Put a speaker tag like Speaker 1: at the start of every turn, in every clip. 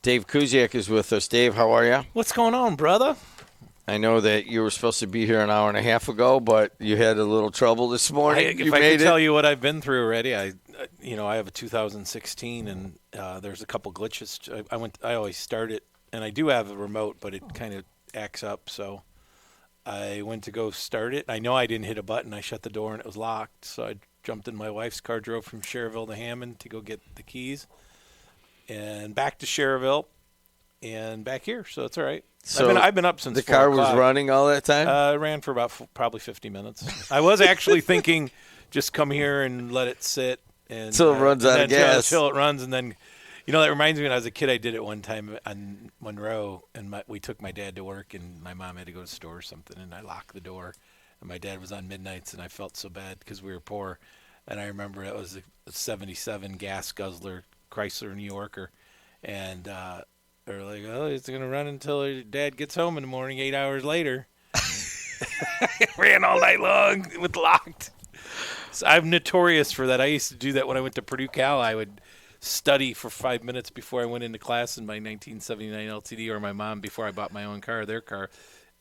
Speaker 1: Dave Kuziak is with us. Dave, how are you?
Speaker 2: What's going on, brother?
Speaker 1: I know that you were supposed to be here an hour and a half ago, but you had a little trouble this morning.
Speaker 2: If I could tell you what I've been through already, I have a 2016, and there's a couple glitches. I always start it, and I do have a remote, but it kind of acts up. So I went to go start it. I know I didn't hit a button. I shut the door, and it was locked. So I jumped in my wife's car, drove from Schererville to Hammond to go get the keys, and back to Schererville, and back here. So it's all right.
Speaker 1: So
Speaker 2: I've been up since
Speaker 1: the car
Speaker 2: 4 o'clock.
Speaker 1: was running all that time?
Speaker 2: I ran for about probably 50 minutes. I was actually thinking just come here and let it sit.
Speaker 1: Until it runs out of gas.
Speaker 2: Until it runs. And then, that reminds me when I was a kid, I did it one time on Monroe, and we took my dad to work, and my mom had to go to the store or something, and I locked the door. And my dad was on midnights, and I felt so bad because we were poor. And I remember it was a 77 gas guzzler Chrysler New Yorker. And they're like, oh, it's going to run until your dad gets home in the morning 8 hours later. I ran all night long with locked. So I'm notorious for that. I used to do that when I went to Purdue Cal. I would study for 5 minutes before I went into class in my 1979 LTD, or my mom before I bought my own car, their car.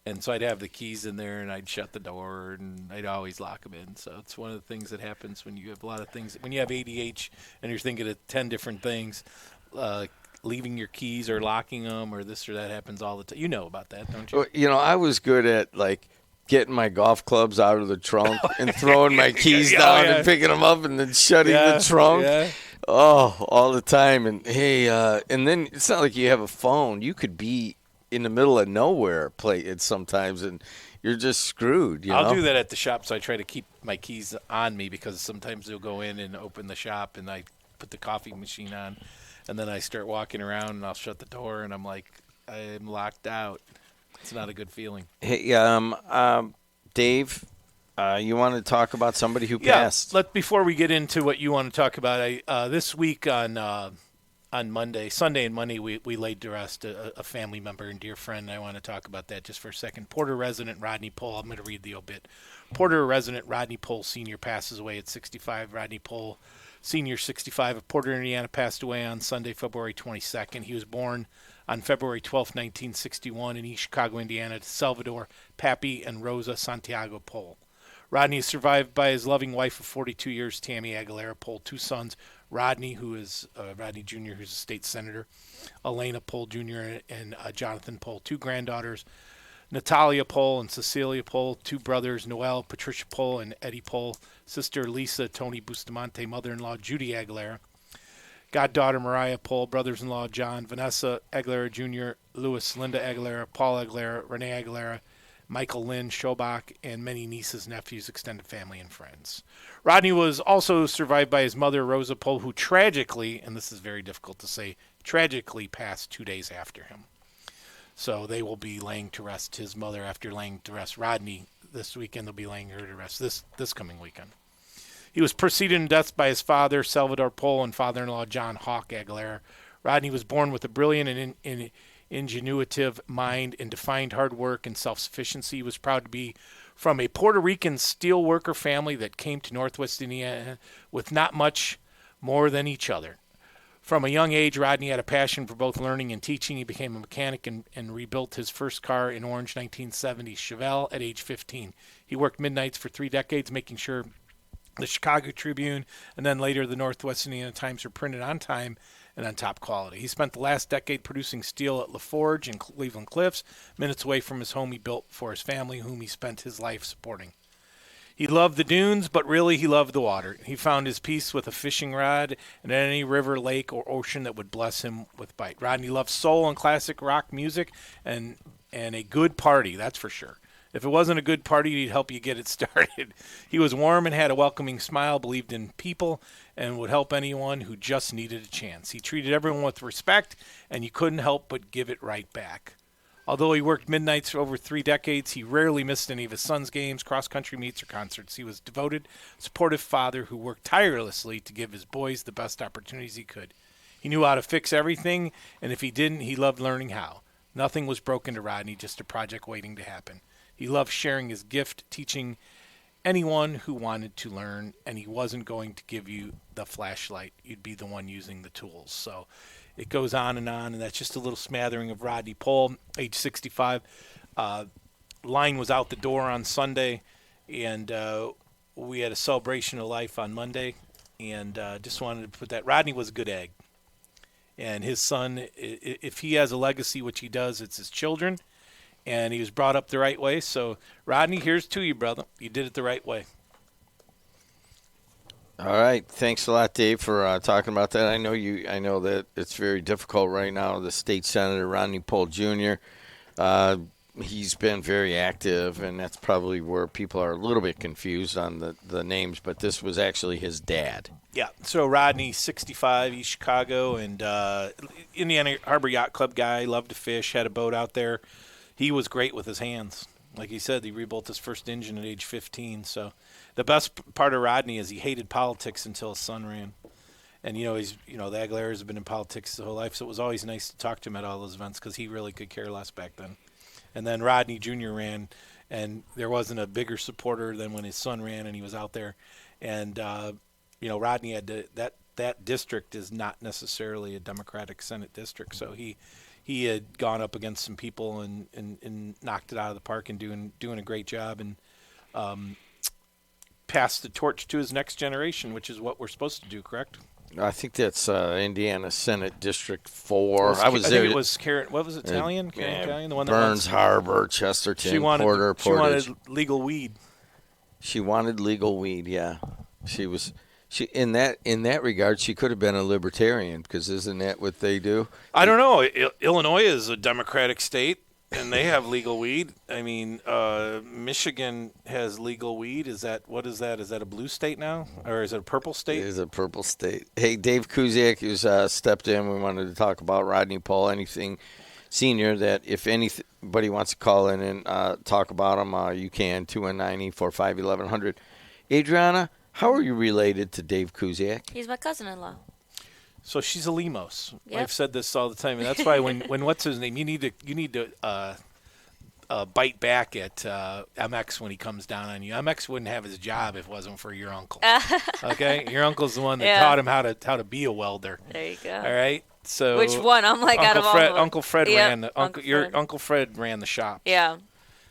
Speaker 2: And so I'd have the keys in there, and I'd shut the door, and I'd always lock them in. So it's one of the things that happens when you have a lot of things. When you have ADH and you're thinking of 10 different things, leaving your keys or locking them or this or that happens all the time. You know about that, don't you?
Speaker 1: Well, I was good at, getting my golf clubs out of the trunk and throwing my keys down and picking them up and then shutting the trunk. Yeah. Oh, all the time. And, hey, and then it's not like you have a phone. You could be in the middle of nowhere sometimes, and you're just screwed.
Speaker 2: I'll do that at the shop, so I try to keep my keys on me because sometimes they'll go in and open the shop, and I put the coffee machine on. And then I start walking around, and I'll shut the door, and I'm like, I'm locked out. It's not a good feeling.
Speaker 1: Hey, Dave, you want to talk about somebody who passed?
Speaker 2: Before we get into what you want to talk about, this week on Sunday and Monday, we laid to rest a family member and dear friend. I want to talk about that just for a second. Porter resident Rodney Pol. I'm going to read the obit. Porter resident Rodney Pol Sr. passes away at 65. Rodney Pol Sr., 65, of Porter, Indiana, passed away on Sunday, February 22nd. He was born on February 12, 1961, in East Chicago, Indiana, to Salvador Pappy and Rosa Santiago Pol. Rodney is survived by his loving wife of 42 years, Tammy Aguilera Pol, two sons, Rodney, who is Rodney Jr., who's a state senator, Elena Pol Jr., and Jonathan Pol, two granddaughters, Natalia Pol and Cecilia Pol, two brothers, Noel, Patricia Pol, and Eddie Pol, sister Lisa, Tony Bustamante, mother-in-law Judy Aguilera, goddaughter Mariah Pol, brothers-in-law John, Vanessa Aguilera Jr., Louis, Linda Aguilera, Paul Aguilera, Renee Aguilera, Michael Lynn, Schobach, and many nieces, nephews, extended family, and friends. Rodney was also survived by his mother, Rosa Pol, who tragically, and this is very difficult to say, tragically passed 2 days after him. So they will be laying to rest his mother after laying to rest Rodney this weekend. They'll be laying her to rest this coming weekend. He was preceded in death by his father, Salvador Pol, and father-in-law, John Hawk Aguilera. Rodney was born with a brilliant and ingenuitive mind and defined hard work and self-sufficiency. He was proud to be from a Puerto Rican steelworker family that came to Northwest Indiana with not much more than each other. From a young age, Rodney had a passion for both learning and teaching. He became a mechanic and rebuilt his first car in orange 1970 Chevelle at age 15. He worked midnights for 3 decades, making sure the Chicago Tribune and then later the Northwest Indiana Times were printed on time and on top quality. He spent the last decade producing steel at LaForge in Cleveland Cliffs, minutes away from his home he built for his family, whom he spent his life supporting. He loved the dunes, but really he loved the water. He found his peace with a fishing rod and any river, lake, or ocean that would bless him with bite. Rodney loved soul and classic rock music and a good party, that's for sure. If it wasn't a good party, he'd help you get it started. He was warm and had a welcoming smile, believed in people, and would help anyone who just needed a chance. He treated everyone with respect, and you couldn't help but give it right back. Although he worked midnights for over 3 decades, he rarely missed any of his son's games, cross-country meets, or concerts. He was a devoted, supportive father who worked tirelessly to give his boys the best opportunities he could. He knew how to fix everything, and if he didn't, he loved learning how. Nothing was broken to Rodney, just a project waiting to happen. He loved sharing his gift, teaching anyone who wanted to learn, and he wasn't going to give you the flashlight. You'd be the one using the tools. So it goes on, and that's just a little smattering of Rodney Pol, age 65. Line was out the door on Sunday, and we had a celebration of life on Monday, and just wanted to put that. Rodney was a good egg, and his son, if he has a legacy, which he does, it's his children, and he was brought up the right way. So, Rodney, here's to you, brother. You did it the right way.
Speaker 1: All right, thanks a lot, Dave, for talking about that. I know that it's very difficult right now. The state senator, Rodney Pol Jr., he's been very active, and that's probably where people are a little bit confused on the names, but this was actually his dad.
Speaker 2: Yeah, so Rodney, 65, East Chicago, and Indiana Harbor Yacht Club guy, loved to fish, had a boat out there. He was great with his hands. Like he said, he rebuilt his first engine at age 15. So the best part of Rodney is he hated politics until his son ran. And, the Aguileras have been in politics his whole life, so it was always nice to talk to him at all those events because he really could care less back then. And then Rodney Jr. ran, and there wasn't a bigger supporter than when his son ran and he was out there. And, Rodney had to, that district is not necessarily a Democratic Senate district, so he had gone up against some people and knocked it out of the park and doing a great job and passed the torch to his next generation, which is what we're supposed to do, correct?
Speaker 1: I think that's Indiana Senate District 4.
Speaker 2: I think it was Karen. What was it? Italian? Italian? The one that
Speaker 1: Burns Harbor, Chesterton, Porter, Portage.
Speaker 2: She wanted legal weed.
Speaker 1: She wanted legal weed. Yeah, she in that regard she could have been a libertarian because isn't that what they do?
Speaker 2: I don't know. Illinois is a Democratic state, and they have legal weed. I mean, Michigan has legal weed. What is that? Is that a blue state now, or is it a purple state?
Speaker 1: It is a purple state. Hey, Dave Kuziak who's stepped in. We wanted to talk about Rodney Pol, anything senior. That if anybody wants to call in and talk about him, you can 219-845-1100. Adriana, how are you related to Dave Kuziak?
Speaker 3: He's my cousin-in-law.
Speaker 2: So she's a Lemos.
Speaker 3: Yep.
Speaker 2: I've said this all the time, and that's why when what's his name, you need to bite back at MX when he comes down on you. MX wouldn't have his job if it wasn't for your uncle. Okay, your uncle's the one that taught him how to be a welder.
Speaker 3: There you go.
Speaker 2: All right. So
Speaker 3: which one? I'm like
Speaker 2: Uncle
Speaker 3: out of
Speaker 2: Fred,
Speaker 3: all of them.
Speaker 2: Uncle Fred ran the your Uncle Fred ran the shop.
Speaker 3: Yeah.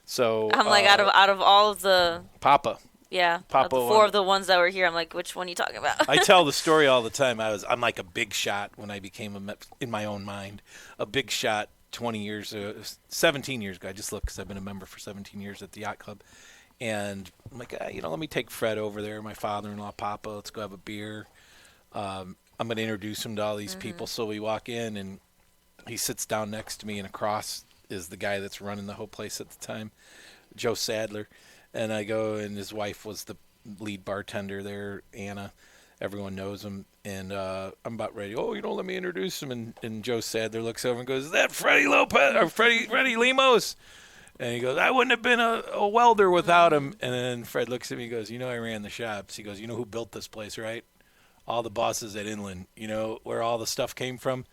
Speaker 2: So
Speaker 3: I'm like out of all of the
Speaker 2: Papa.
Speaker 3: Yeah,
Speaker 2: Papa
Speaker 3: of the four of the ones that were here, I'm like, which one are you talking about?
Speaker 2: I tell the story all the time. I'm like a big shot when I became in my own mind, a big shot 17 years ago. I just looked because I've been a member for 17 years at the yacht club. And I'm like, let me take Fred over there, my father-in-law, Papa. Let's go have a beer. I'm going to introduce him to all these people. So we walk in, and he sits down next to me, and across is the guy that's running the whole place at the time, Joe Sadler. And I go, and his wife was the lead bartender there, Anna. Everyone knows him. And I'm about ready. Let me introduce him. And Joe Sadler looks over and goes, "Is that Freddie Lopez or Freddie Lemos?" And he goes, "I wouldn't have been a welder without him." And then Fred looks at me and goes, "I ran the shops." He goes, "You know who built this place, right? All the bosses at Inland. You know where all the stuff came from?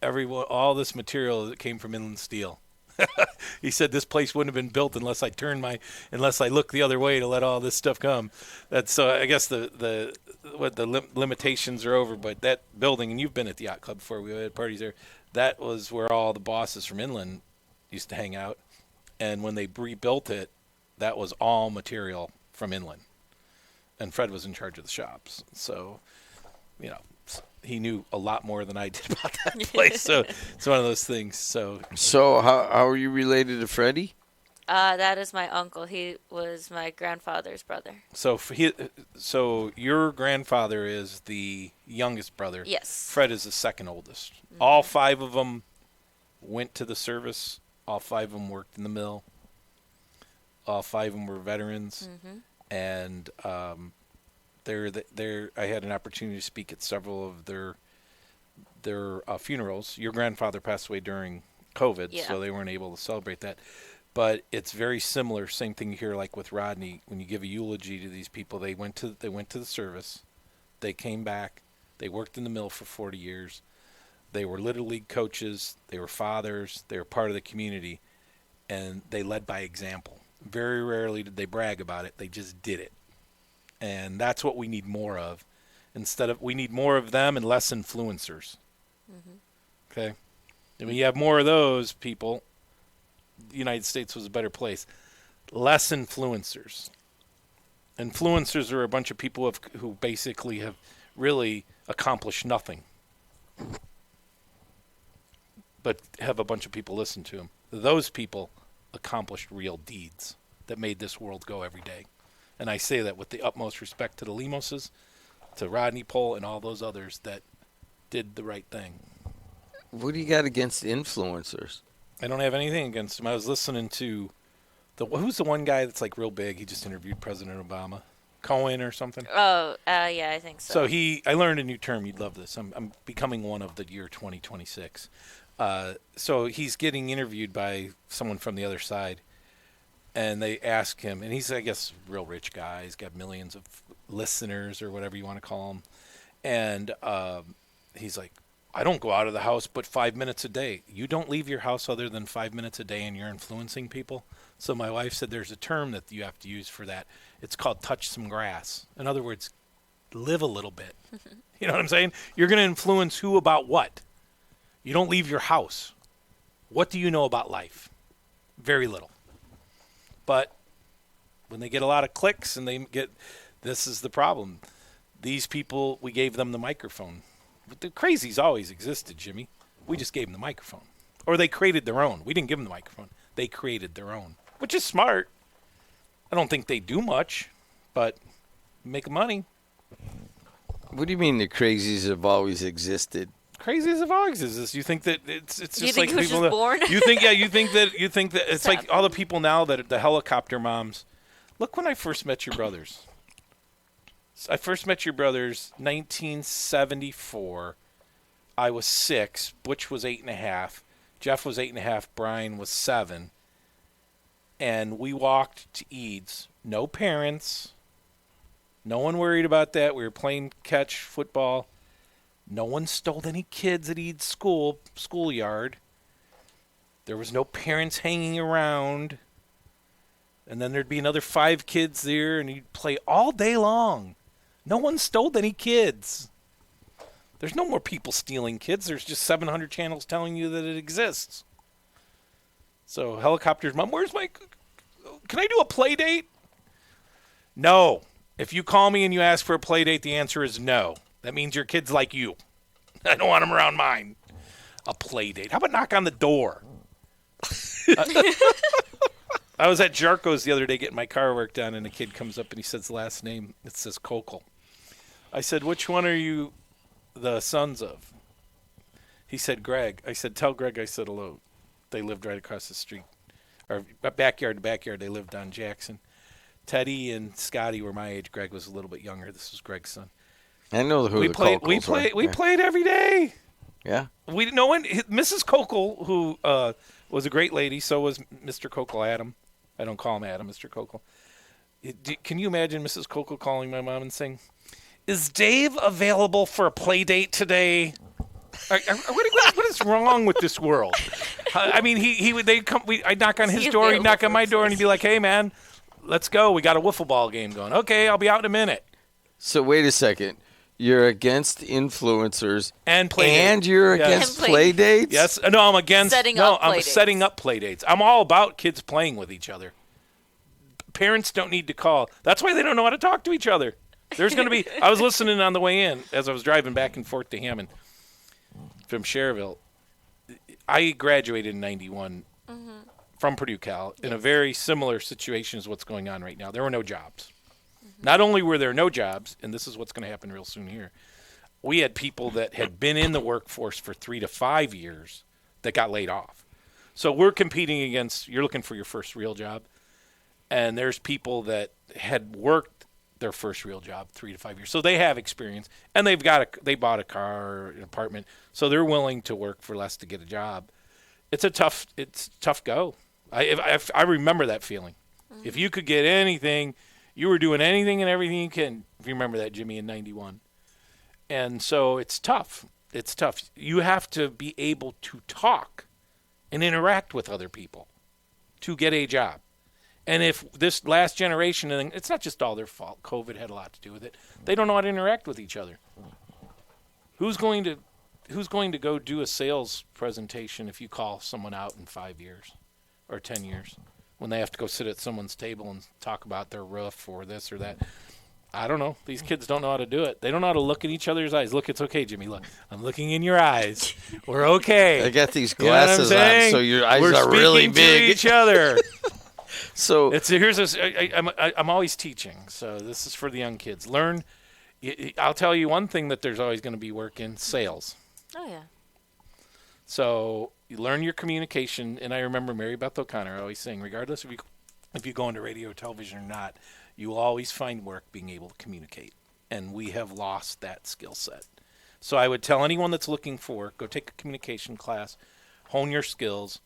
Speaker 2: All this material that came from Inland Steel." He said this place wouldn't have been built unless I looked the other way to let all this stuff come. That's I guess the limitations are over, but that building, and you've been at the yacht club before, we had parties there. That was where all the bosses from Inland used to hang out, and when they rebuilt it, that was all material from Inland, and Fred was in charge of the shops, so he knew a lot more than I did about that place. So it's one of those things. So
Speaker 1: how are you related to Freddie?
Speaker 3: That is my uncle. He was my grandfather's brother.
Speaker 2: So your grandfather is the youngest brother.
Speaker 3: Yes.
Speaker 2: Fred is the second oldest. Mm-hmm. All five of them went to the service. All five of them worked in the mill. All five of them were veterans. Mm-hmm. And I had an opportunity to speak at several of their funerals. Your grandfather passed away during COVID, so they weren't able to celebrate that. But it's very similar. Same thing here, like with Rodney. When you give a eulogy to these people, they went to the service, they came back, they worked in the mill for 40 years. They were Little League coaches, they were fathers, they were part of the community, and they led by example. Very rarely did they brag about it; they just did it. And that's what we need more of. We need more of them and less influencers. Mm-hmm. Okay? And when you have more of those people, the United States was a better place. Less influencers. Influencers are a bunch of people who basically have really accomplished nothing, but have a bunch of people listen to them. Those people accomplished real deeds that made this world go every day. And I say that with the utmost respect to the Lemoses, to Rodney Pol, and all those others that did the right thing.
Speaker 1: What do you got against influencers?
Speaker 2: I don't have anything against them. I was listening to who's the one guy that's like real big? He just interviewed President Obama, Cohen or something.
Speaker 3: Oh, yeah, I think so.
Speaker 2: So I learned a new term. You'd love this. I'm becoming one of the year 2026. So he's getting interviewed by someone from the other side, and they ask him, and he's, I guess, a real rich guy. He's got millions of listeners or whatever you want to call them, and he's like, I don't go out of the house but 5 minutes a day. You don't leave your house other than 5 minutes a day, and you're influencing people? So my wife said there's a term that you have to use for that. It's called touch some grass. In other words, live a little bit. You know what I'm saying? You're going to influence who about what? You don't leave your house. What do you know about life? Very little. But when they get a lot of clicks and this is the problem. These people, we gave them the microphone. But the crazies always existed, Jimmy. We just gave them the microphone. Or they created their own. We didn't give them the microphone. They created their own, which is smart. I don't think they do much, but make money.
Speaker 1: What do you mean the crazies have always existed?
Speaker 2: Crazies have always existed. You think that it's just
Speaker 3: you
Speaker 2: like
Speaker 3: think
Speaker 2: people
Speaker 3: just born?
Speaker 2: You think that it's like all the people now that are the helicopter moms. Look, when I first met your brothers. I first met your brothers 1974. I was 6. Butch was 8.5. Jeff was 8.5. Brian was 7. And we walked to Eads. No parents. No one worried about that. We were playing catch football. No one stole any kids at Eads schoolyard. There was no parents hanging around. And then there'd be another 5 kids there, and you'd play all day long. No one stole any kids. There's no more people stealing kids. There's just 700 channels telling you that it exists. So helicopters, Mom, can I do a play date? No. If you call me and you ask for a play date, the answer is no. That means your kid's like you. I don't want them around mine. A play date. How about knock on the door? I was at Jarko's the other day getting my car work done, and a kid comes up and he says the last name. It says Kokel. I said, which one are you the sons of? He said, Greg. I said, tell Greg I said hello. They lived right across the street. Or backyard to backyard. They lived on Jackson. Teddy and Scotty were my age. Greg was a little bit younger. This was Greg's son.
Speaker 1: I know who the Kokels are.
Speaker 2: We played every day.
Speaker 1: Yeah.
Speaker 2: Mrs. Kokel, who was a great lady, so was Mr. Kokel, Adam. I don't call him Adam, Mr. Kokel. Can you imagine Mrs. Kokel calling my mom and saying, is Dave available for a play date today? What is wrong with this world? I mean, I'd knock on his door, he'd knock on my door, and he'd be like, hey, man, let's go. We got a wiffle ball game going. Okay, I'll be out in a minute.
Speaker 1: So wait a second. You're against influencers
Speaker 2: and play dates.
Speaker 1: And you're against play dates?
Speaker 2: Yes. No, I'm against setting up play dates. I'm all about kids playing with each other. Parents don't need to call. That's why they don't know how to talk to each other. There's going to be – I was listening on the way in as I was driving back and forth to Hammond from Schererville. I graduated in 91 from Purdue Cal in a very similar situation as what's going on right now. There were no jobs. Not only were there no jobs, and this is what's going to happen real soon here, we had people that had been in the workforce for 3 to 5 years that got laid off. So we're competing against – you're looking for your first real job, and there's people that had worked their first real job 3 to 5 years. So they have experience, and they bought a car or an apartment, so they're willing to work for less to get a job. It's tough go. I remember that feeling. If you could get anything – you were doing anything and everything you can. If you remember that, Jimmy, in 91. And so it's tough. It's tough. You have to be able to talk and interact with other people to get a job. And if this last generation, and it's not just all their fault. COVID had a lot to do with it. They don't know how to interact with each other. Who's going to who's going to go do a sales presentation if you call someone out in 5 years or 10 years when they have to go sit at someone's table and talk about their roof or this or that? I don't know. These kids don't know how to do it. They don't know how to look in each other's eyes. Look, it's okay, Jimmy. Look, I'm looking in your eyes. We're okay.
Speaker 1: I got these glasses on, so your eyes are really big.
Speaker 2: We're speaking to each other.
Speaker 1: So
Speaker 2: I'm always teaching. So this is for the young kids. Learn. I'll tell you one thing that there's always going to be work in: sales.
Speaker 3: Oh yeah.
Speaker 2: So you learn your communication, and I remember Mary Beth O'Connor always saying, regardless if you go into radio or television or not, you will always find work being able to communicate. And we have lost that skill set. So I would tell anyone that's looking for work, go take a communication class, hone your skills,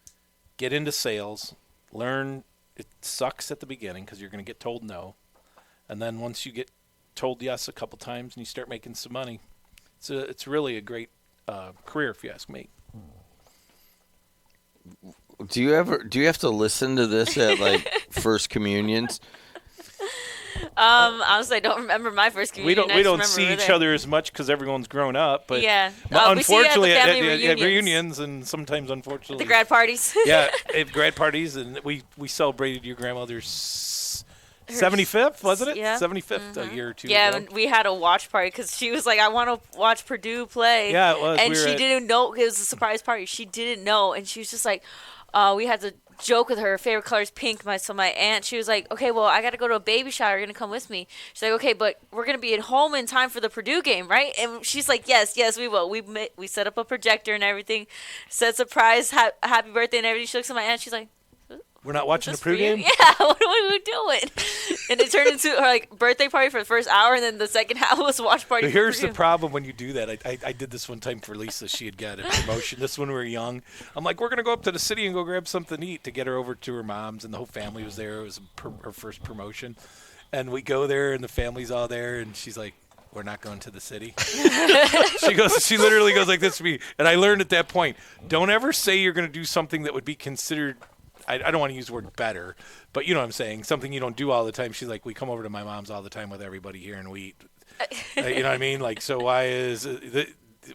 Speaker 2: get into sales, learn. It sucks at the beginning because you're going to get told no. And then once you get told yes a couple times and you start making some money, it's really a great career if you ask me.
Speaker 1: Do you have to listen to this at like first communions?
Speaker 3: Honestly, I don't remember my first communion.
Speaker 2: We don't see each other as much because everyone's grown up. But
Speaker 3: yeah,
Speaker 2: unfortunately,
Speaker 3: at
Speaker 2: reunions and sometimes unfortunately
Speaker 3: the grad parties.
Speaker 2: Yeah, at grad parties, and we celebrated your grandmother's 75th, wasn't it?
Speaker 3: Yeah.
Speaker 2: 75th a year or two
Speaker 3: Yeah,
Speaker 2: ago.
Speaker 3: and we had a watch party because she was like, I want to watch Purdue play.
Speaker 2: Yeah, it was.
Speaker 3: And she didn't know. It was a surprise party. She didn't know. And she was just like, we had to joke with her favorite color is pink. So my aunt, she was like, okay, well, I got to go to a baby shower. You're going to come with me. She's like, okay, but we're going to be at home in time for the Purdue game, right? And she's like, yes, we will. We set up a projector and everything, said surprise, happy birthday and everything. She looks at my aunt. She's like,
Speaker 2: we're not watching the Purdue game?
Speaker 3: Yeah, what are we doing? And it turned into her like birthday party for the first hour, and then the second half was watch party.
Speaker 2: But here's the problem when you do that. I did this one time for Lisa. She had got a promotion. This when we were young. I'm like, we're going to go up to the city and go grab something to eat to get her over to her mom's, and the whole family was there. It was her first promotion. And we go there, and the family's all there, and she's like, we're not going to the city. She literally goes like this to me. And I learned at that point, don't ever say you're going to do something that would be considered, I don't want to use the word better, but you know what I'm saying, something you don't do all the time. She's like, we come over to my mom's all the time with everybody here and we eat. You know what I mean? Like, so why is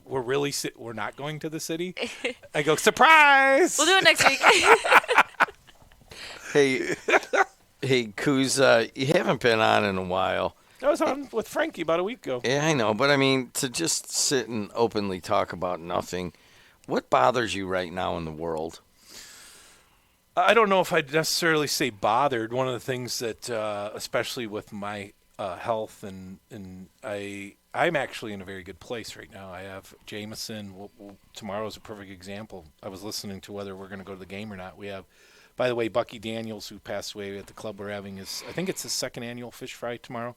Speaker 2: we're not going to the city? I go, surprise!
Speaker 3: We'll do it next week.
Speaker 1: Hey, Kuz, you haven't been on in a while.
Speaker 2: I was on with Frankie about a week ago.
Speaker 1: Yeah, I know, but I mean, to just sit and openly talk about nothing, what bothers you right now in the world?
Speaker 2: I don't know if I'd necessarily say bothered. One of the things that, especially with my health, and I'm actually in a very good place right now. I have Jameson. Tomorrow is a perfect example. I was listening to whether we're going to go to the game or not. We have, by the way, Bucky Daniels, who passed away at the club we're having, I think it's his second annual fish fry tomorrow.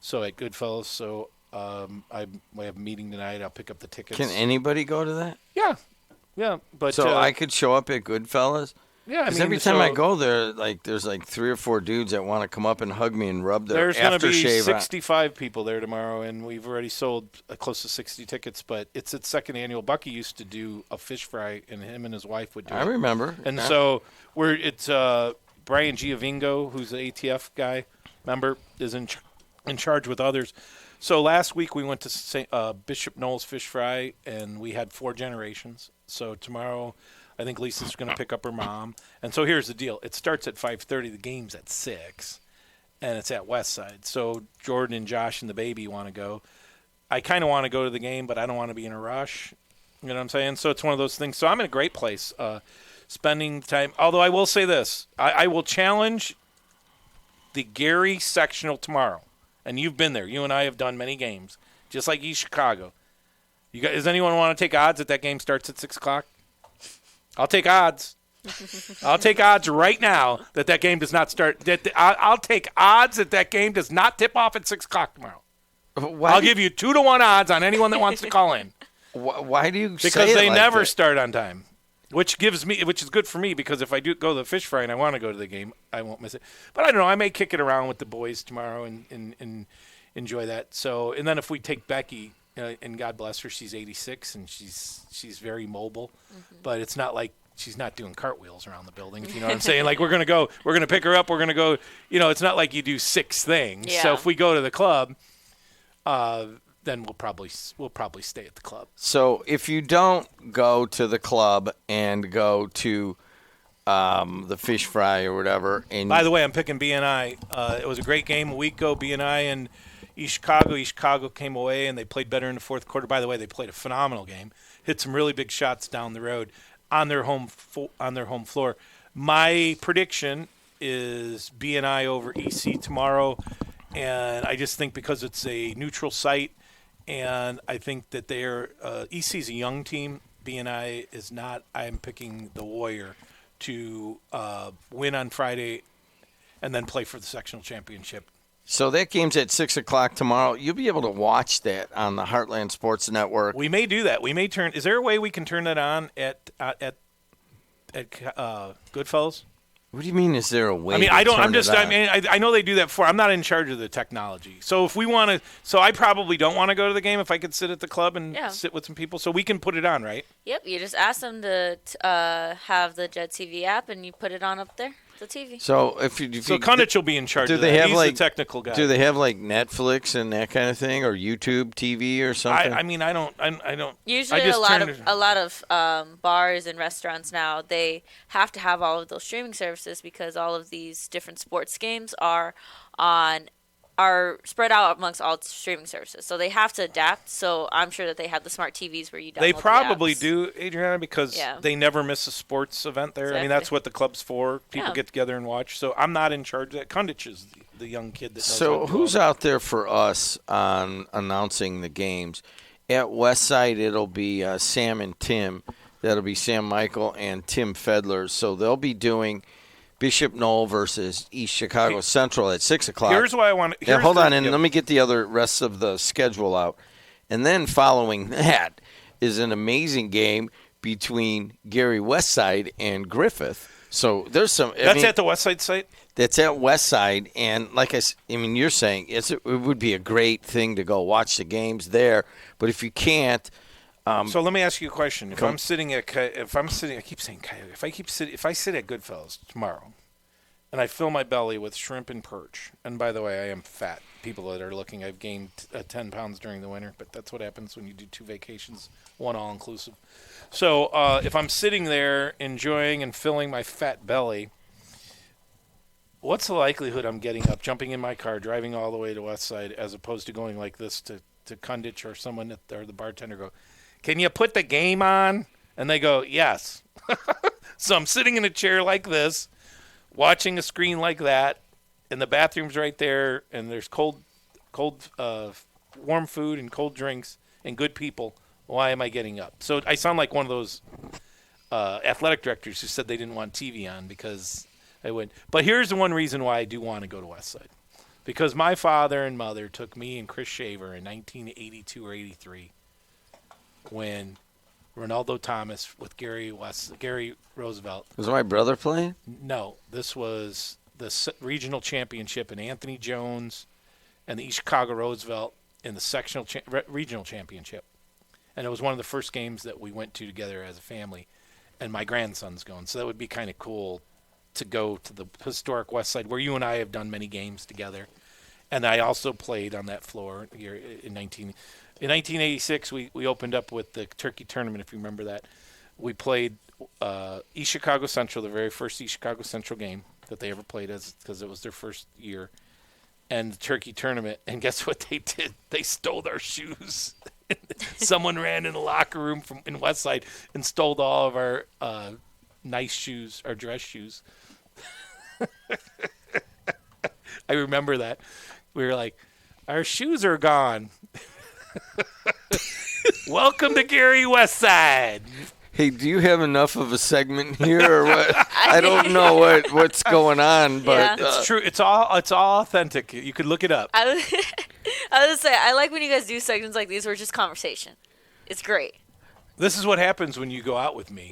Speaker 2: So at Goodfellas. So I have a meeting tonight. I'll pick up the tickets.
Speaker 1: Can anybody go to that?
Speaker 2: Yeah. But
Speaker 1: so I could show up at Goodfellas?
Speaker 2: Yeah,
Speaker 1: because every time I go there, like there's like 3 or 4 dudes that want to come up and hug me and rub their aftershave.
Speaker 2: There's going to be 65 people there tomorrow, and we've already sold close to 60 tickets. But it's its second annual. Bucky used to do a fish fry, and him and his wife would do it.
Speaker 1: I remember.
Speaker 2: And so it's Brian Giovingo, who's the ATF guy, member, is in charge with others. So last week we went to Bishop Noll's Fish Fry, and we had 4 generations. So tomorrow I think Lisa's going to pick up her mom. And so here's the deal. It starts at 5:30. The game's at 6, and it's at Westside. So Jordan and Josh and the baby want to go. I kind of want to go to the game, but I don't want to be in a rush. You know what I'm saying? So it's one of those things. So I'm in a great place spending time. Although I will say this. I will challenge the Gary sectional tomorrow. And you've been there. You and I have done many games, just like East Chicago. Does anyone want to take odds that that game starts at 6 o'clock? I'll take odds. I'll take odds right now that game does not start. I'll take odds that game does not tip off at 6 o'clock tomorrow. I'll give you 2-1 odds on anyone that wants to call in.
Speaker 1: Why do you say it
Speaker 2: Because they
Speaker 1: like
Speaker 2: never
Speaker 1: that?
Speaker 2: start on time, which is good for me because if I do go to the fish fry and I want to go to the game, I won't miss it. But I don't know. I may kick it around with the boys tomorrow and enjoy that. So, and then if we take Becky, and God bless her, she's 86 and she's very mobile, but it's not like she's not doing cartwheels around the building. If you know what I'm saying? Like we're going to pick her up. We're going to go, it's not like you do 6 things.
Speaker 3: Yeah.
Speaker 2: So if we go to the club, then we'll probably stay at the club.
Speaker 1: So if you don't go to the club and go to the fish fry or whatever, and
Speaker 2: by the way, I'm picking BNI. It was a great game a week ago. BNI and East Chicago. East Chicago came away and they played better in the fourth quarter. By the way, they played a phenomenal game. Hit some really big shots down the road on their home floor. My prediction is BNI over EC tomorrow, and I just think because it's a neutral site, and I think that EC's a young team. BNI is not. I'm picking the Warrior to win on Friday and then play for the sectional championship.
Speaker 1: So that game's at 6 o'clock tomorrow. You'll be able to watch that on the Heartland Sports Network.
Speaker 2: We may do that. We may turn. Is there a way we can turn that on at Goodfellas?
Speaker 1: What do you mean? Is there a way?
Speaker 2: I mean, I don't. I'm just. I mean, I know they do that for. I'm not in charge of the technology. So if we want to, so I probably don't want to go to the game if I could sit at the club and sit with some people. So we can put it on, right?
Speaker 3: Yep. You just ask them to have the Jet TV app, and you put it on up there. The TV.
Speaker 1: So
Speaker 2: so Kundich will be in charge. Of that. He's the technical guy.
Speaker 1: Do they have like Netflix and that kind of thing, or YouTube TV or something?
Speaker 2: I mean, I don't.
Speaker 3: Usually, a lot of bars and restaurants now, they have to have all of those streaming services because all of these different sports games are spread out amongst all streaming services. So they have to adapt. So I'm sure that they have the smart TVs where you download
Speaker 2: They probably
Speaker 3: the
Speaker 2: do, Adriana, because they never miss a sports event there. Exactly. I mean, that's what the club's for. People get together and watch. So I'm not in charge of that. Kundich is the young kid that does
Speaker 1: So who's out there for us on announcing the games? At Westside, it'll be Sam and Tim. That'll be Sam Michael and Tim Fedler. So they'll be doing Bishop Knoll versus East Chicago Central at 6 o'clock.
Speaker 2: Here's why I want to.
Speaker 1: Hold on, and let me get the rest of the schedule out. And then following that is an amazing game between Gary Westside and Griffith. So there's some.
Speaker 2: That's at the Westside site?
Speaker 1: That's at Westside. And like I mean, you're saying it would be a great thing to go watch the games there. But if you can't.
Speaker 2: So let me ask you a question. If I sit at Goodfellas tomorrow, and I fill my belly with shrimp and perch, and by the way, I am fat. People that are looking, I've gained 10 pounds during the winter, but that's what happens when you do 2 vacations, one all-inclusive. So if I'm sitting there enjoying and filling my fat belly, what's the likelihood I'm getting up, jumping in my car, driving all the way to Westside, as opposed to going like this to Kundich or someone or the bartender go, "Can you put the game on?" And they go, "Yes." So I'm sitting in a chair like this, watching a screen like that, and the bathroom's right there, and there's warm food and cold drinks and good people. Why am I getting up? So I sound like one of those athletic directors who said they didn't want TV on because I wouldn't. But here's the one reason why I do want to go to Westside. Because my father and mother took me and Chris Shaver in 1982 or 83 when Ronaldo Thomas with Gary Roosevelt.
Speaker 1: Was my brother playing?
Speaker 2: No, this was the regional championship, and Anthony Jones and the East Chicago Roosevelt in the sectional regional championship. And it was one of the first games that we went to together as a family, and my grandson's going. So that would be kind of cool to go to the historic West Side where you and I have done many games together. And I also played on that floor here in 1986. We opened up with the Turkey Tournament, if you remember that. We played East Chicago Central, the very first East Chicago Central game that they ever played, because it was their first year, and the Turkey Tournament. And guess what they did? They stole our shoes. Someone ran in the locker room in Westside and stole all of our nice shoes, our dress shoes. I remember that. We were like, our shoes are gone. Welcome to Gary Westside.
Speaker 1: Hey, do you have enough of a segment here or what? I don't know what's going on, but
Speaker 2: it's true. It's all authentic. You could look it up.
Speaker 3: I was gonna say, I like when you guys do segments like these where it's just conversation. It's great.
Speaker 2: This is what happens when you go out with me,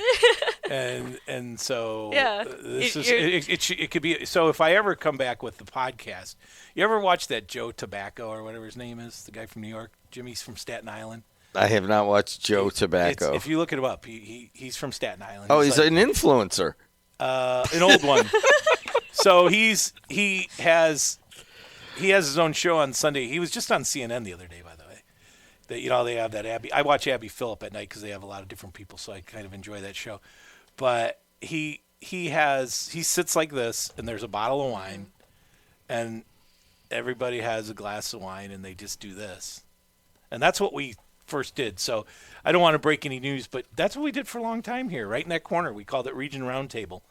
Speaker 2: and so it could be. So if I ever come back with the podcast, you ever watch that Joe Tobacco or whatever his name is, the guy from New York? Jimmy's from Staten Island.
Speaker 1: I have not watched Joe Tobacco.
Speaker 2: If you look it up, he's from Staten Island.
Speaker 1: Oh, he's like, an influencer.
Speaker 2: An old one. So he has his own show on Sunday. He was just on CNN the other day, by the way. They have that Abby. I watch Abby Phillip at night because they have a lot of different people, so I kind of enjoy that show. But he sits like this, and there's a bottle of wine, and everybody has a glass of wine, and they just do this. And that's what we first did. So I don't want to break any news, but that's what we did for a long time here, right in that corner. We called it Region Roundtable.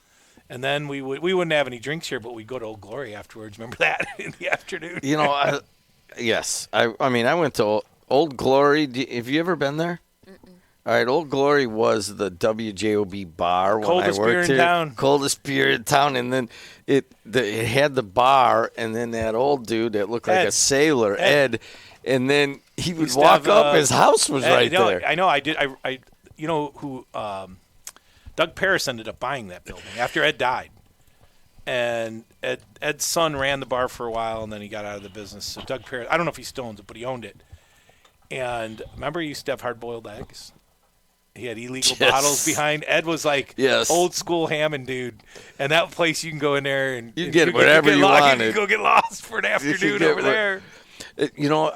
Speaker 2: And then we wouldn't have any drinks here, but we'd go to Old Glory afterwards. Remember that in the afternoon?
Speaker 1: Yes. I mean, I went to Old Glory. Have you ever been there? Mm-mm. All right, Old Glory was the WJOB bar when I worked here. Coldest beer in town. And then it had the bar, and then that old dude that looked like a sailor, Ed. And then he would walk up. His house was right there.
Speaker 2: I know. I did. You know who? Doug Paris ended up buying that building after Ed died. And Ed's son ran the bar for a while, and then he got out of the business. So Doug Paris, I don't know if he still owns it, but he owned it. And remember, he used to have hard-boiled eggs. He had illegal bottles behind. Ed was like old school Hammond dude, and that place you can go in there and
Speaker 1: you get whatever you wanted.
Speaker 2: You can go get lost for an afternoon over there.
Speaker 1: You know,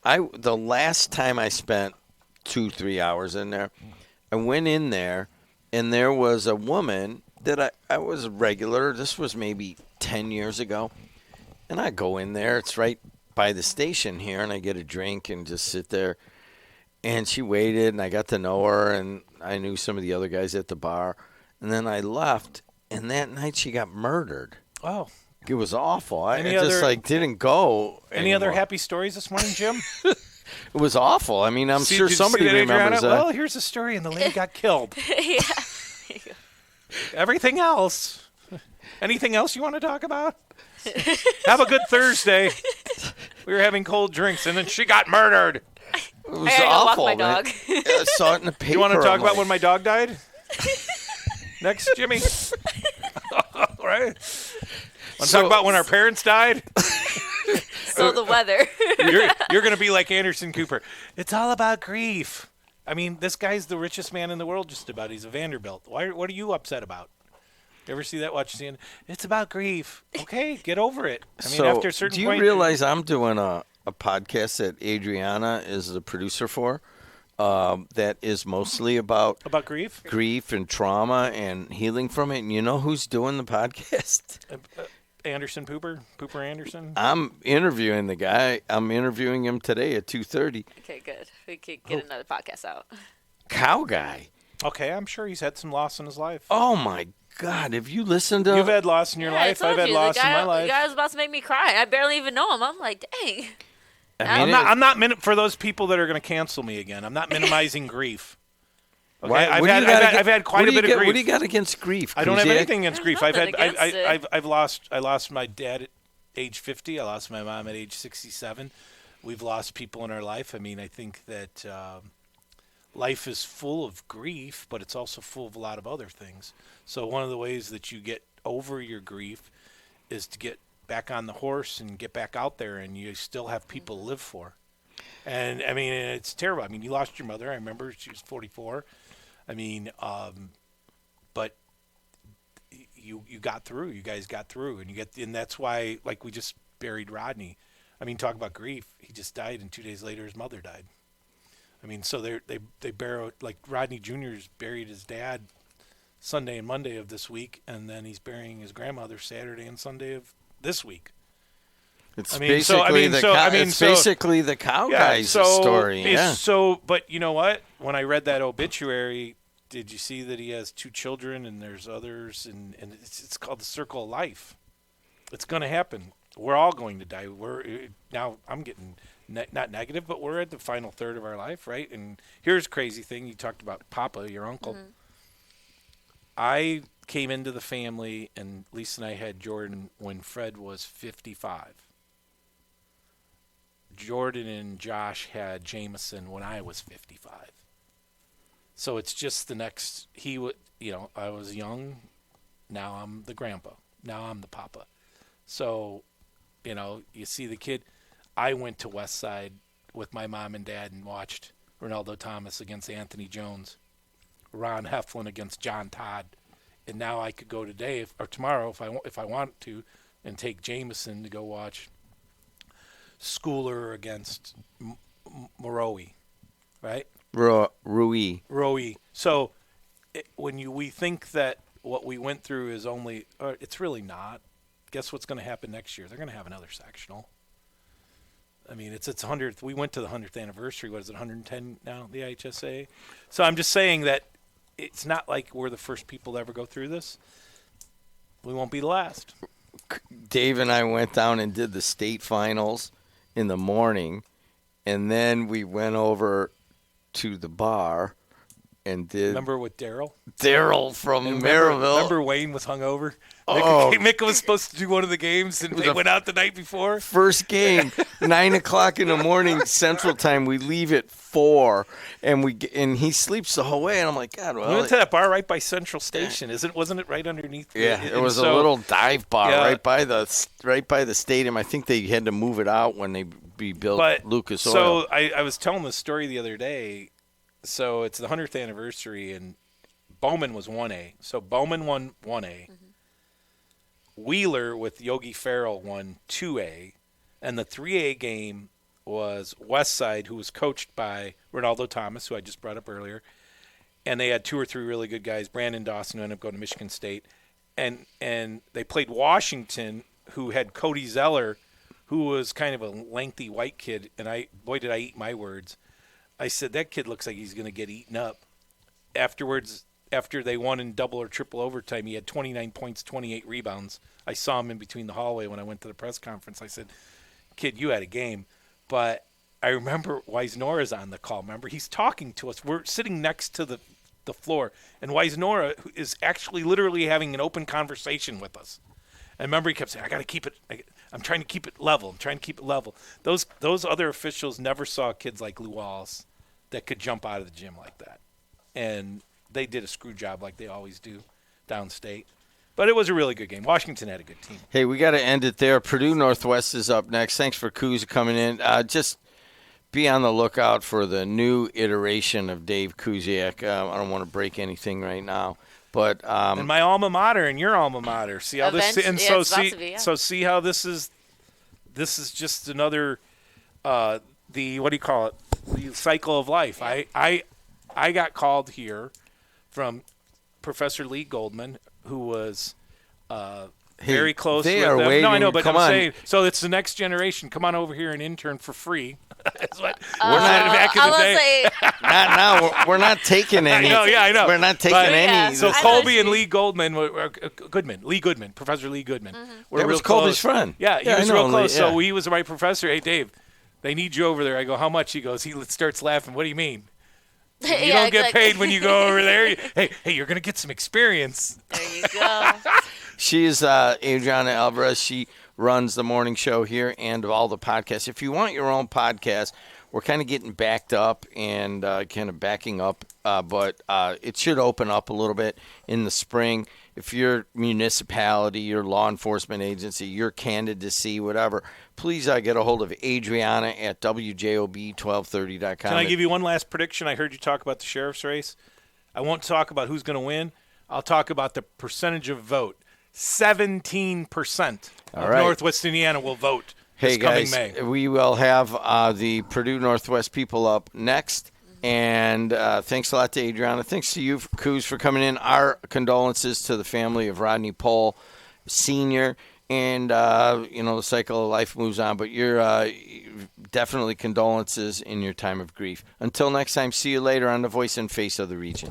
Speaker 1: the last time I spent 2-3 hours in there, I went in there, and there was a woman that I was a regular. This was maybe 10 years ago, and I go in there. It's right by the station here, and I get a drink and just sit there. And she waited, and I got to know her, and I knew some of the other guys at the bar. And then I left, and that night she got murdered.
Speaker 2: Oh.
Speaker 1: It was awful. I just didn't go
Speaker 2: Any
Speaker 1: anymore.
Speaker 2: Other happy stories this morning, Jim?
Speaker 1: It was awful. I mean, I'm sure somebody remembers that.
Speaker 2: Well, here's the story, and the lady got killed.
Speaker 3: Yeah.
Speaker 2: Everything else. Anything else you want to talk about? Have a good Thursday. We were having cold drinks, and then she got murdered.
Speaker 1: It was awful.
Speaker 3: Walk my dog.
Speaker 1: I saw it in the paper.
Speaker 2: You want to talk about when my dog died? Next, Jimmy. Right. Want to talk about when our parents died?
Speaker 3: So the weather.
Speaker 2: You're going to be like Anderson Cooper. It's all about grief. I mean, this guy's the richest man in the world just about. He's a Vanderbilt. What are you upset about? You ever see that? Watch CNN. It's about grief. Okay, get over it. I mean, after a certain point.
Speaker 1: Do you realize I'm doing a podcast that Adriana is the producer for that is mostly about grief and trauma and healing from it. And you know who's doing the podcast?
Speaker 2: Anderson Pooper Anderson.
Speaker 1: I'm interviewing the guy. I'm interviewing him today at 2:30.
Speaker 3: Okay, good. We could get another podcast out.
Speaker 1: Cow guy.
Speaker 2: Okay, I'm sure he's had some loss in his life.
Speaker 1: Oh my God! Have you listened to?
Speaker 2: You've had loss in your life. I've had loss in my life.
Speaker 3: The guy was about to make me cry. I barely even know him. I'm like, dang.
Speaker 2: I'm not for those people that are going to cancel me again. I'm not minimizing grief. Okay? I've had quite a bit of grief.
Speaker 1: What do you got against grief?
Speaker 2: I don't have anything against grief. I lost my dad at age 50. I lost my mom at age 67. We've lost people in our life. I mean, I think that life is full of grief, but it's also full of a lot of other things. So one of the ways that you get over your grief is to get back on the horse and get back out there, and you still have people to live for. And I mean, it's terrible. I mean, you lost your mother. I remember she was 44. I mean, but you got through. You guys got through, and that's why, like, we just buried Rodney. I mean, talk about grief. He just died, and 2 days later, his mother died. I mean, so they buried, like, Rodney Jr.'s buried his dad Sunday and Monday of this week, and then he's burying his grandmother Saturday and Sunday of this week.
Speaker 1: It's basically the cow guy's story. Yeah.
Speaker 2: So, but you know what? When I read that obituary, did you see that he has 2 children and there's others, and it's called the circle of life. It's going to happen. We're all going to die. Now I'm getting not negative, but we're at the final third of our life, right? And here's a crazy thing. You talked about Papa, your uncle. Mm-hmm. I came into the family, and Lisa and I had Jordan when Fred was 55. Jordan and Josh had Jameson when I was 55. So it's just the next. I was young. Now I'm the grandpa. Now I'm the papa. So, you see the kid. I went to West Side with my mom and dad and watched Ronaldo Thomas against Anthony Jones, Ron Heflin against John Todd, and now I could go today or tomorrow if I want to, and take Jameson to go watch Schooler against Moroe, right?
Speaker 1: Rui.
Speaker 2: So we think that what we went through is only, it's really not. Guess what's going to happen next year? They're going to have another sectional. I mean, it's 100th. We went to the 100th anniversary. What is it, 110 now, the IHSA? So I'm just saying that it's not like we're the first people to ever go through this. We won't be the last.
Speaker 1: Dave and I went down and did the state finals in the morning, and then we went over to the bar and did.
Speaker 2: Remember with Daryl?
Speaker 1: Daryl from Maryville.
Speaker 2: Remember Wayne was hungover?
Speaker 1: Oh.
Speaker 2: Mick was supposed to do one of the games, and they went out the night before.
Speaker 1: First game, 9 o'clock in the morning Central Time. We leave at 4, and he sleeps the whole way. And I'm like, God, well.
Speaker 2: We went to that bar right by Central Station. Wasn't it right underneath?
Speaker 1: Yeah, it was a little dive bar right by the stadium. I think they had to move it out when they rebuilt Lucas Oil.
Speaker 2: So I was telling this story the other day. So it's the 100th anniversary, and Bowman was 1A. So Bowman won 1A. Mm-hmm. Wheeler with Yogi Farrell won 2A. And the 3A game was Westside, who was coached by Ronaldo Thomas, who I just brought up earlier. And they had 2 or 3 really good guys. Brandon Dawson, who ended up going to Michigan State. And they played Washington, who had Cody Zeller, who was kind of a lengthy white kid. And boy, did I eat my words. I said, that kid looks like he's going to get eaten up. Afterwards, after they won in double or triple overtime, he had 29 points, 28 rebounds. I saw him in between the hallway when I went to the press conference. I said, kid, you had a game. But I remember Weisnora's on the call. Remember, he's talking to us. We're sitting next to the floor, and Weisnora is actually literally having an open conversation with us. And remember, he kept saying, I got to keep it. I'm trying to keep it level. Those other officials never saw kids like Lou Wallace that could jump out of the gym like that. And they did a screw job like they always do downstate. But it was a really good game. Washington had a good team.
Speaker 1: Hey, we got to end it there. Purdue Northwest is up next. Thanks for Kuz coming in. Just be on the lookout for the new iteration of Dave Kuziak. I don't want to break anything right now. But
Speaker 2: and my alma mater and your alma mater. See how this and so see how this is just another the what do you call it? The cycle of life. Yeah. I got called here from Professor Lee Goldman, who was very close with them.
Speaker 1: Waiting.
Speaker 2: No, I know, but
Speaker 1: I'm
Speaker 2: saying, so it's the next generation. Come on over here and intern for free. That's what
Speaker 1: we're not
Speaker 2: back in the day.
Speaker 1: Not now. We're not taking any.
Speaker 2: I know.
Speaker 1: We're not taking any.
Speaker 2: So Colby and Lee Goldman, Professor Lee Goodman.
Speaker 3: Mm-hmm.
Speaker 1: That was Colby's friend.
Speaker 2: Yeah, he was real close. So he was my professor. Hey, Dave, they need you over there. I go, how much? He goes, he starts laughing. What do you mean? You don't get paid when you go over there. Hey, you're going to get some experience.
Speaker 3: There you go.
Speaker 1: She's Adriana Alvarez. She runs the morning show here and all the podcasts. If you want your own podcast, we're kind of getting backed up and kind of backing up, but it should open up a little bit in the spring. If your municipality, your law enforcement agency, your candidacy, whatever, please get a hold of Adriana at WJOB1230.com.
Speaker 2: Can I give you one last prediction? I heard you talk about the sheriff's race. I won't talk about who's going to win. I'll talk about the percentage of vote. 17% of Northwest Indiana will vote this coming May.
Speaker 1: We will have the Purdue Northwest people up next. And thanks a lot to Adriana. Thanks to you, Kuz, for coming in. Our condolences to the family of Rodney Pol Sr. And, the cycle of life moves on. But you're definitely condolences in your time of grief. Until next time, see you later on The Voice and Face of the Region.